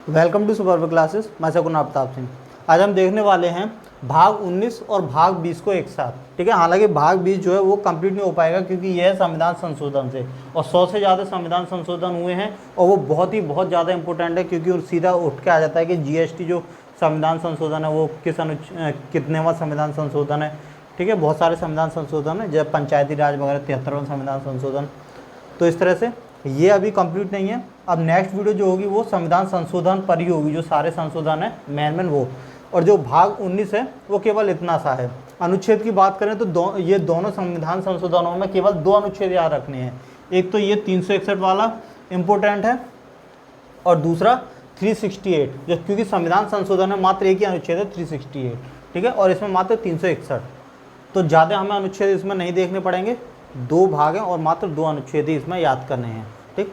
Welcome to super classes. मैं शकुन आफ्ताब सिंह। आज हम देखने वाले हैं भाग 19 और भाग 20 को एक साथ। ठीक है, हालांकि भाग 20 जो है वो कंप्लीट नहीं हो पाएगा क्योंकि यह है संविधान संशोधन से, और 100 से ज़्यादा संविधान संशोधन हुए हैं और वो बहुत ज़्यादा इंपॉर्टेंट है क्योंकि सीधा उठ के आ जाता है कि जीएसटी जो संविधान संशोधन है वो कितनेवां संविधान संशोधन है। ठीक है, बहुत सारे संविधान संशोधन है, जब पंचायती राज वगैरह 73वां संविधान संशोधन। तो इस तरह से ये अभी कंप्लीट नहीं है। अब नेक्स्ट वीडियो जो होगी वो संविधान संशोधन पर ही होगी, जो सारे संशोधन है मेन वो। और जो भाग 19 है वो केवल इतना सा है। अनुच्छेद की बात करें तो ये दोनों संविधान संशोधनों में केवल 2 अनुच्छेद याद रखने हैं। एक तो ये 361 वाला इम्पोर्टेंट है और दूसरा 368, जो क्योंकि संविधान संशोधन में मात्र एक ही अनुच्छेद है 368। ठीक है, और इसमें मात्र 361, तो ज़्यादा हमें अनुच्छेद इसमें नहीं देखने पड़ेंगे। 2 भाग हैं और मात्र 2 अनुच्छेद ही इसमें याद करने हैं। ठीक,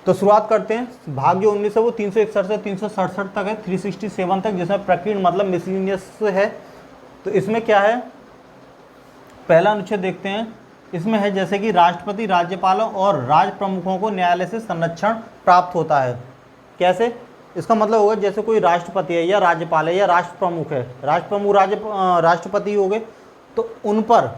तो शुरुआत करते हैं। भाग जो 19 है वो 361 से 367 तक है, 367 तक, जिसमें प्रकीर्ण मतलब मिसलिनियस है। तो इसमें क्या है, पहला अनुच्छेद देखते हैं। इसमें है जैसे कि राष्ट्रपति, राज्यपालों और राज्य प्रमुखों को न्यायालय से संरक्षण प्राप्त होता है। कैसे? इसका मतलब होगा जैसे कोई राष्ट्रपति है या राज्यपाल है या राष्ट्र प्रमुख है, राष्ट्र प्रमुख राष्ट्रपति हो गए, तो उन पर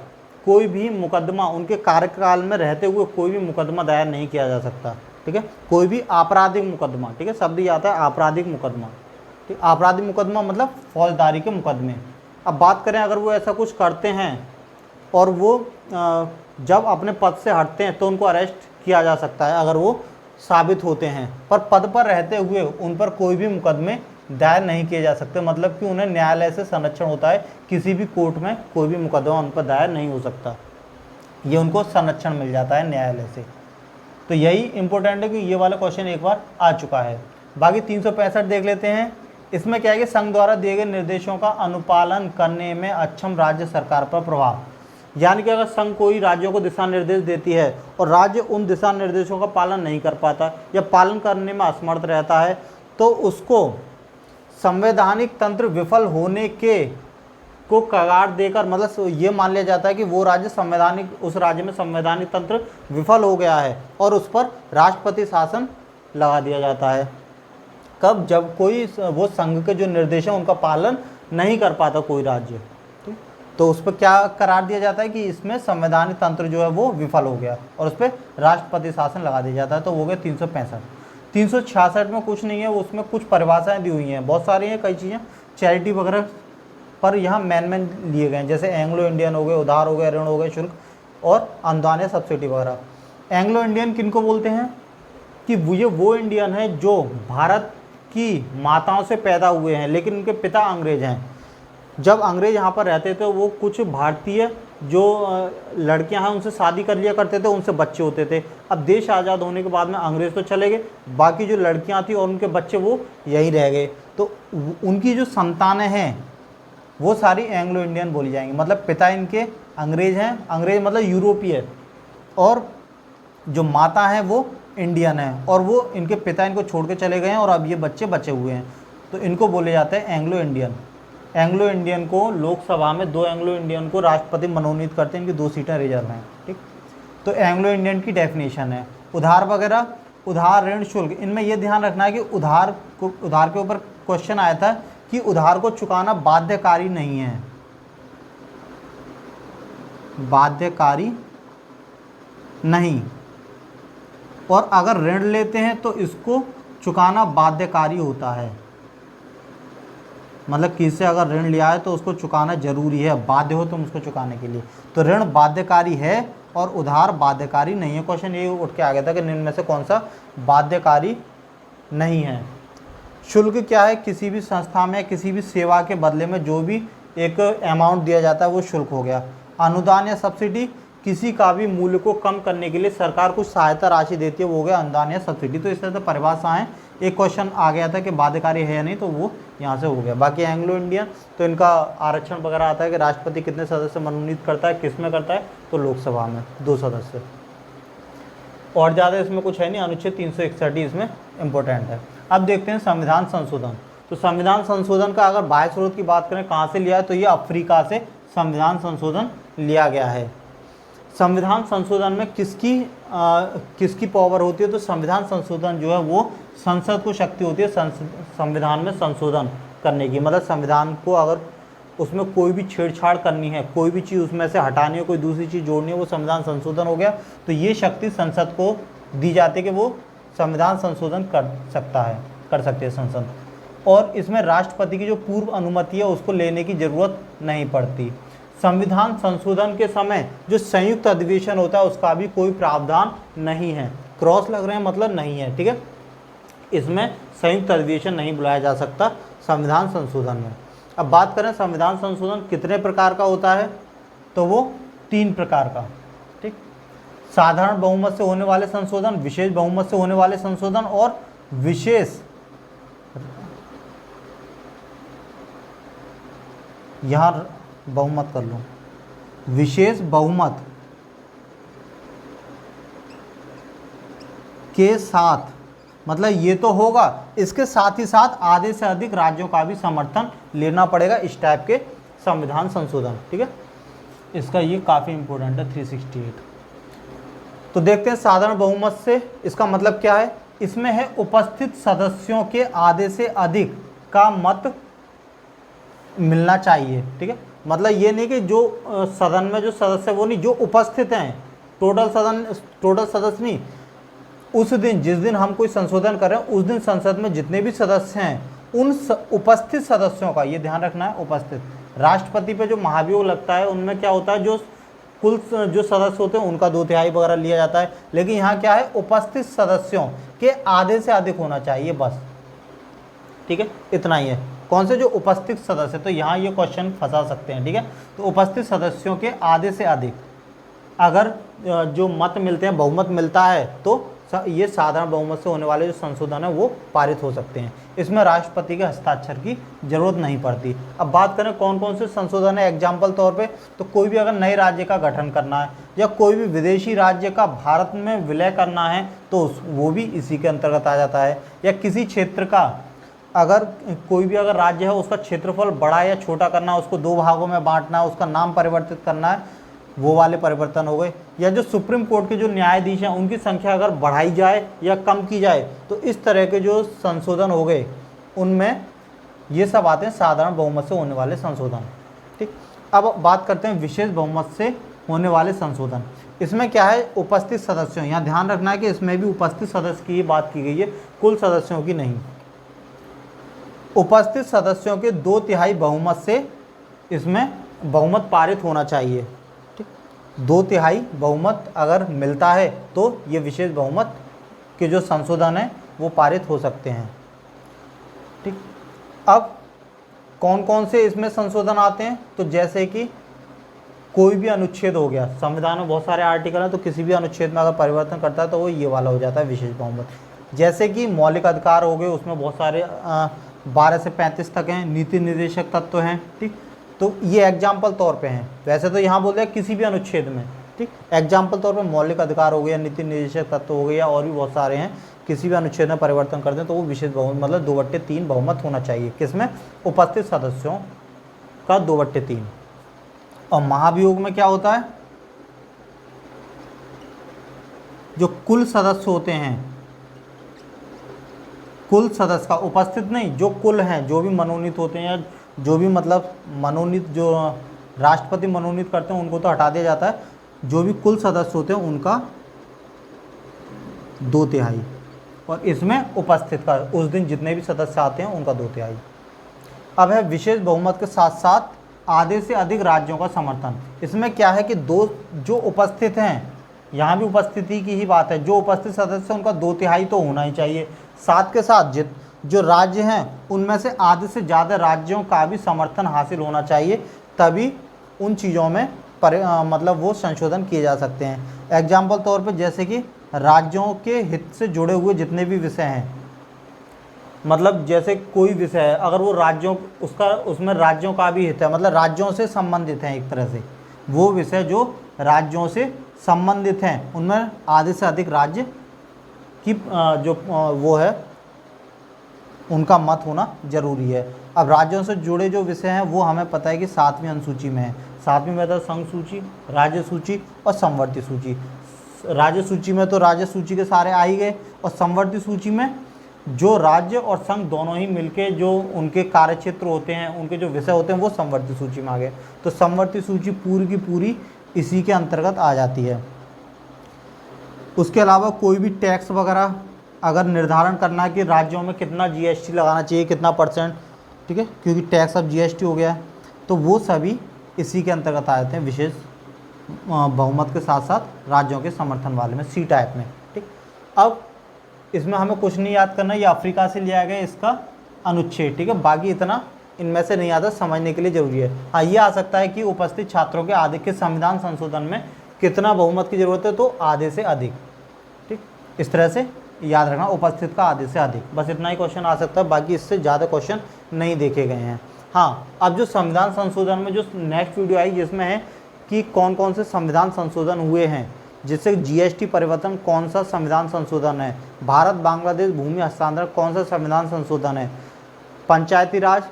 कोई भी मुकदमा, उनके कार्यकाल में रहते हुए कोई भी मुकदमा दायर नहीं किया जा सकता। ठीक है, कोई भी आपराधिक मुकदमा, ठीक है, शब्द ही आता है आपराधिक मुकदमा। ठीक, आपराधिक मुकदमा मतलब फौजदारी के मुकदमे। अब बात करें, अगर वो ऐसा कुछ करते हैं और वो जब अपने पद से हटते हैं तो उनको अरेस्ट किया जा सकता है अगर वो साबित होते हैं, पर पद पर रहते हुए उन पर कोई भी मुकदमे दायर नहीं किए जा सकते। मतलब कि उन्हें न्यायालय से संरक्षण होता है, किसी भी कोर्ट में कोई भी मुकदमा उन पर दायर नहीं हो सकता, ये उनको संरक्षण मिल जाता है न्यायालय से। तो यही इंपॉर्टेंट है कि ये वाला क्वेश्चन एक बार आ चुका है। बाकी 365 देख लेते हैं। इसमें क्या है कि संघ द्वारा दिए गए निर्देशों का अनुपालन करने में अक्षम राज्य सरकार पर प्रभाव, यानी कि अगर संघ कोई राज्यों को दिशा निर्देश देती है और राज्य उन दिशा निर्देशों का पालन नहीं कर पाता या पालन करने में असमर्थ रहता है, तो उसको संवैधानिक तंत्र विफल होने के को कगार देकर, मतलब ये मान लिया जाता है कि वो राज्य उस राज्य में संवैधानिक तंत्र विफल हो गया है और उस पर राष्ट्रपति शासन लगा दिया जाता है। कब? जब कोई वो संघ के जो निर्देश हैं उनका पालन नहीं कर पाता कोई राज्य, तो उस पर क्या करार दिया जाता है कि इसमें संवैधानिक तंत्र जो है वो विफल हो गया और उस पर राष्ट्रपति शासन लगा दिया जाता है। तो वो गया 365। 366 में कुछ नहीं है, उसमें कुछ परिभाषाएं दी हुई हैं, बहुत सारी हैं, कई चीज़ें चैरिटी वगैरह पर यहाँ मेन लिए गए हैं, जैसे एंग्लो इंडियन हो गए, उधार हो गए, ऋण हो गए, शुल्क और अनुदान या सब्सिडी वगैरह। एंग्लो इंडियन किनको बोलते हैं कि वो इंडियन है जो भारत की माताओं से पैदा हुए हैं लेकिन उनके पिता अंग्रेज हैं। जब अंग्रेज यहाँ पर रहते थे वो कुछ भारतीय जो लड़कियां हैं उनसे शादी कर लिया करते थे, उनसे बच्चे होते थे। अब देश आज़ाद होने के बाद में अंग्रेज तो चले गए, बाकी जो लड़कियां थी और उनके बच्चे वो यहीं रह गए, तो उनकी जो संतानें हैं वो सारी एंग्लो इंडियन बोली जाएंगी। मतलब पिता इनके अंग्रेज हैं, अंग्रेज मतलब यूरोपीय, और जो माता हैं वो इंडियन है और वो इनके पिता इनको छोड़ के चले गए हैं और अब ये बच्चे बचे हुए हैं, तो इनको बोले जाते हैं एंग्लो इंडियन। एंग्लो इंडियन को लोकसभा में 2 एंग्लो इंडियन को राष्ट्रपति मनोनीत करते हैं, इनकी 2 सीटें रिजर्व हैं। ठीक, तो एंग्लो इंडियन की डेफिनेशन है। उधार वगैरह, उधार, ऋण, शुल्क, इनमें यह ध्यान रखना है कि उधार के ऊपर क्वेश्चन आया था कि उधार को चुकाना बाध्यकारी नहीं है, बाध्यकारी नहीं, और अगर ऋण लेते हैं तो इसको चुकाना बाध्यकारी होता है। मतलब किसी से अगर ऋण लिया है तो उसको चुकाना जरूरी है, बाध्य हो तुम उसको चुकाने के लिए। तो ऋण बाध्यकारी है और उधार बाध्यकारी नहीं है। क्वेश्चन ये उठ के आ गया था कि निम्न में से कौन सा बाध्यकारी नहीं है। शुल्क क्या है? किसी भी संस्था में किसी भी सेवा के बदले में जो भी एक अमाउंट दिया जाता है वो शुल्क हो गया। अनुदान या सब्सिडी, किसी का भी मूल्य को कम करने के लिए सरकार कुछ सहायता राशि देती है, वो हो गया अनुदान या सब्सिडी। तो इस तरह से परिभाषाएं, एक क्वेश्चन आ गया था कि बाध्यकारी है या नहीं, तो वो यहाँ से हो गया। बाकी एंग्लो इंडियन तो इनका आरक्षण वगैरह आता है कि राष्ट्रपति कितने सदस्य मनोनीत करता है, किस में करता है, तो लोकसभा में 2 सदस्य, और ज़्यादा इसमें कुछ है नहीं। अनुच्छेद 361 इसमें इम्पोर्टेंट है। अब देखते हैं संविधान संशोधन। तो संविधान संशोधन का अगर बाह्य स्रोत की बात करें कहाँ से लिया है, तो ये अफ्रीका से संविधान संशोधन लिया गया है। संविधान संशोधन में किसकी पावर होती है, तो संविधान संशोधन जो है वो संसद को शक्ति होती है संविधान में संशोधन करने की, मतलब संविधान को अगर उसमें कोई भी छेड़छाड़ करनी है, कोई भी चीज़ उसमें से हटानी है, कोई दूसरी चीज़ जोड़नी है, वो संविधान संशोधन हो गया। तो ये शक्ति संसद को दी जाती है कि वो संविधान संशोधन कर सकते हैं संसद। और इसमें राष्ट्रपति की जो पूर्व अनुमति है उसको लेने की ज़रूरत नहीं पड़ती। संविधान संशोधन के समय जो संयुक्त अधिवेशन होता है उसका भी कोई प्रावधान नहीं है। क्रॉस लग रहे हैं मतलब नहीं है, ठीक है। इसमें संयुक्त अधिवेशन नहीं बुलाया जा सकता संविधान संशोधन में। अब बात करें संविधान संशोधन कितने प्रकार का होता है, तो वो 3 प्रकार का, ठीक। साधारण बहुमत से होने वाले संशोधन, विशेष बहुमत से होने वाले संशोधन और विशेष, यहाँ बहुमत कर लो, विशेष बहुमत के साथ, मतलब ये तो होगा, इसके साथ ही साथ आधे से अधिक राज्यों का भी समर्थन लेना पड़ेगा इस टाइप के संविधान संशोधन, ठीक है। इसका ये काफ़ी इंपॉर्टेंट है 368। तो देखते हैं साधारण बहुमत से इसका मतलब क्या है। इसमें है उपस्थित सदस्यों के आधे से अधिक का मत मिलना चाहिए, ठीक है। मतलब ये नहीं कि जो सदन में जो सदस्य वो नहीं, जो उपस्थित हैं, टोटल सदस्य नहीं, उस दिन जिस दिन हम कोई संशोधन कर रहे हैं उस दिन संसद में जितने भी सदस्य हैं उन उपस्थित सदस्यों का, ये ध्यान रखना है उपस्थित। राष्ट्रपति पे जो महाभियोग लगता है उनमें क्या होता है, जो कुल जो सदस्य होते हैं उनका 2/3 वगैरह लिया जाता है, लेकिन यहाँ क्या है, उपस्थित सदस्यों के आधे से अधिक होना चाहिए बस, ठीक है, इतना ही है। कौन से, जो उपस्थित सदस्य, तो यहाँ ये क्वेश्चन फंसा सकते हैं, ठीक है। तो उपस्थित सदस्यों के आधे से अधिक अगर जो मत मिलते हैं, बहुमत मिलता है, तो ये साधारण बहुमत से होने वाले जो संशोधन है वो पारित हो सकते हैं। इसमें राष्ट्रपति के हस्ताक्षर की जरूरत नहीं पड़ती। अब बात करें कौन कौन से संशोधन है एग्जाम्पल तौर पे, तो कोई भी अगर नए राज्य का गठन करना है या कोई भी विदेशी राज्य का भारत में विलय करना है तो वो भी इसी के अंतर्गत आ जाता है। या किसी क्षेत्र का अगर कोई भी अगर राज्य है उसका क्षेत्रफल बड़ा या छोटा करना है, उसको 2 भागों में बांटना है, उसका नाम परिवर्तित करना है, वो वाले परिवर्तन हो गए। या जो सुप्रीम कोर्ट के जो न्यायाधीश हैं उनकी संख्या अगर बढ़ाई जाए या कम की जाए, तो इस तरह के जो संशोधन हो गए उनमें ये सब आते हैं साधारण बहुमत से होने वाले संशोधन, ठीक। अब बात करते हैं विशेष बहुमत से होने वाले संशोधन। इसमें क्या है, उपस्थित सदस्यों, यहाँ ध्यान रखना है कि इसमें भी उपस्थित सदस्य की बात की गई है, कुल सदस्यों की नहीं। उपस्थित सदस्यों के 2/3 बहुमत से इसमें बहुमत पारित होना चाहिए, ठीक। 2/3 बहुमत अगर मिलता है तो ये विशेष बहुमत के जो संशोधन है वो पारित हो सकते हैं, ठीक। अब कौन कौन से इसमें संशोधन आते हैं, तो जैसे कि कोई भी अनुच्छेद हो गया, संविधान में बहुत सारे आर्टिकल हैं, तो किसी भी अनुच्छेद में अगर परिवर्तन करता है तो वो ये वाला हो जाता है विशेष बहुमत। जैसे कि मौलिक अधिकार हो गए, उसमें बहुत सारे 12 से 35 तक हैं, नीति निर्देशक तत्व हैं, ठीक। तो ये एग्जाम्पल तौर पे हैं, वैसे तो यहाँ बोल रहे हैं किसी भी अनुच्छेद में, ठीक। एग्जाम्पल तौर पे मौलिक अधिकार हो गया, नीति निर्देशक तत्व हो गया, और भी बहुत सारे हैं। किसी भी अनुच्छेद में परिवर्तन करते हैं तो वो विशेष बहुमत, मतलब 2/3 बहुमत होना चाहिए। किसमें, उपस्थित सदस्यों का 2/3। और महाभियोग में क्या होता है, जो कुल सदस्य होते हैं, कुल सदस्य का, उपस्थित नहीं, जो कुल हैं, जो भी मनोनीत होते हैं, या जो भी मतलब मनोनीत, जो राष्ट्रपति मनोनीत करते हैं उनको तो हटा दिया जाता है, जो भी कुल सदस्य होते हैं उनका 2/3। और इसमें उपस्थित का, उस दिन जितने भी सदस्य आते हैं उनका 2/3। अब है विशेष बहुमत के साथ साथ आधे से अधिक राज्यों का समर्थन। इसमें क्या है कि जो उपस्थित हैं, यहाँ भी उपस्थिति की ही बात है, जो उपस्थित सदस्य हैं उनका 2/3 तो होना ही चाहिए। साथ के साथ जो राज्य हैं उनमें से आधे से ज़्यादा राज्यों का भी समर्थन हासिल होना चाहिए, तभी उन चीज़ों में मतलब वो संशोधन किए जा सकते हैं। एग्जाम्पल तौर पे जैसे कि राज्यों के हित से जुड़े हुए जितने भी विषय हैं, मतलब जैसे कोई विषय है अगर वो राज्यों, उसमें राज्यों का भी हित है, मतलब राज्यों से संबंधित हैं एक तरह से, वो विषय जो राज्यों से संबंधित हैं उनमें आधे से अधिक राज्य की जो वो है उनका मत होना जरूरी है। अब राज्यों से जुड़े जो विषय हैं वो हमें पता है कि 7वीं अनुसूची में है। 7वीं में था संघ सूची, राज्य सूची और समवर्ती सूची। राज्य सूची में तो राज्य सूची के सारे आ ही गए, और समवर्ती सूची में जो राज्य और संघ दोनों ही मिलके जो उनके कार्यक्षेत्र होते हैं, उनके जो विषय होते हैं, वो समवर्ती सूची में आ गए। तो समवर्ती सूची पूरी की पूरी इसी के अंतर्गत आ जाती है। उसके अलावा कोई भी टैक्स वगैरह अगर निर्धारण करना है कि राज्यों में कितना जीएसटी लगाना चाहिए, कितना परसेंट, ठीक है, क्योंकि टैक्स अब जीएसटी हो गया है, तो वो सभी इसी के अंतर्गत आ जाते हैं, विशेष बहुमत के साथ साथ राज्यों के समर्थन वाले में, सी टाइप में। ठीक, अब इसमें हमें कुछ नहीं याद करना, ये अफ्रीका से लिया गया इसका अनुच्छेद। ठीक है, बाकी इतना इनमें से नहीं आता, समझने के लिए जरूरी है। हाँ, ये आ सकता है कि उपस्थित छात्रों के आधे के संविधान संशोधन में कितना बहुमत की जरूरत है, तो आधे से अधिक। ठीक, इस तरह से याद रखना, उपस्थित का आधे से अधिक, बस इतना ही क्वेश्चन आ सकता है, बाकी इससे ज़्यादा क्वेश्चन नहीं देखे गए हैं। हाँ, अब जो संविधान संशोधन में जो नेक्स्ट वीडियो आई जिसमें है कि कौन कौन से संविधान संशोधन हुए हैं, जिससे जीएसटी परिवर्तन कौन सा संविधान संशोधन है, भारत बांग्लादेश भूमि हस्तांतरण कौन सा संविधान संशोधन है, पंचायती राज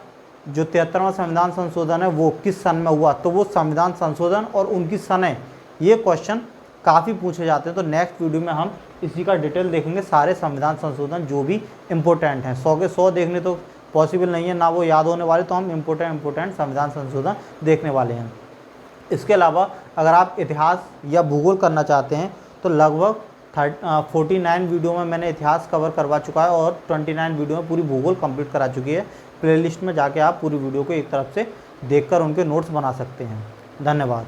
जो 73वां संविधान संशोधन है वो किस सन में हुआ, तो वो संविधान संशोधन और उनकी सनें, ये क्वेश्चन काफ़ी पूछे जाते हैं। तो नेक्स्ट वीडियो में हम इसी का डिटेल देखेंगे, सारे संविधान संशोधन जो भी इम्पोर्टेंट हैं। 100 के 100 देखने तो पॉसिबल नहीं है, ना वो याद होने वाले, तो हम इम्पोर्टेंट संविधान संशोधन देखने वाले हैं। इसके अलावा अगर आप इतिहास या भूगोल करना चाहते हैं तो लगभग 49 वीडियो में मैंने इतिहास कवर करवा चुका है और 29 वीडियो में पूरी भूगोल कंप्लीट करा चुकी है। प्लेलिस्ट में जाके आप पूरी वीडियो को एक तरफ से देखकर उनके नोट्स बना सकते हैं। धन्यवाद।